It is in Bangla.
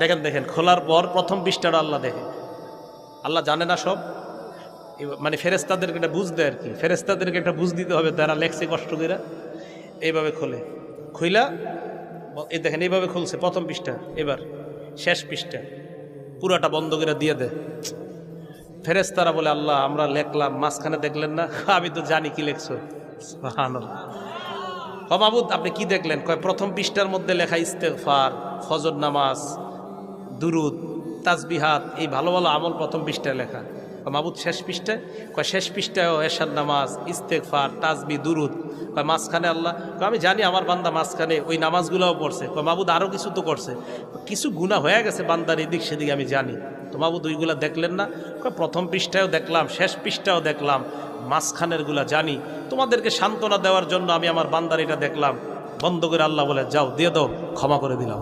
দেখেন দেখেন, খোলার পর প্রথম পৃষ্ঠাটা আল্লাহ দেখে। আল্লাহ জানে না সব, মানে ফেরেশতাদেরকে এটা বুঝ দেয় আর কি, ফেরেশতাদেরকে একটা বুঝ দিতে হবে, তারা লেখছে কষ্ট করে। এইভাবে খোলে, খুইলা এই দেখেন এইভাবে খুলছে প্রথম পৃষ্ঠা, এবার শেষ পৃষ্ঠা পুরাটা বন্ধ করে দিয়ে দেয়। ফেরেশতারা বলে, আল্লাহ আমরা লেখলাম, মাঝখানে দেখলেন না? আমি তো জানি কি লেখছো। সুবহানাল্লাহ। মাবুদ আপনি কি দেখলেন? কয় প্রথম পৃষ্ঠার মধ্যে লেখা ইস্তেগফার, ফজর নামাজ, দুরুদ, তাসবিহাত, এই ভালো ভালো আমল প্রথম পৃষ্ঠায় লেখা। মাবুদ শেষ পৃষ্ঠায়? কয় শেষ পৃষ্ঠায়ও এশার নামাজ, ইস্তেগফার, তাসবি, দুরুদ। কয় মাঝখানে আল্লাহ? আমি জানি আমার বান্দা মাঝখানে ওই নামাজগুলোও পড়ছে। কয় মাবুদ আরও কিছু তো করছে, কিছু গুনাহ হয়ে গেছে বান্দার এদিক সেদিক আমি জানি। তো মাবুদ ওইগুলা দেখলেন না? কয় প্রথম পৃষ্ঠায়ও দেখলাম, শেষ পৃষ্ঠাও দেখলাম, মাঝখানের গুলা জানি। তোমাদেরকে সান্ত্বনা দেওয়ার জন্য আমি আমার বান্দার এটা দেখলাম। বন্ধ করে আল্লাহ বলে, যাও দিয়ে দাও, ক্ষমা করে দিলাম।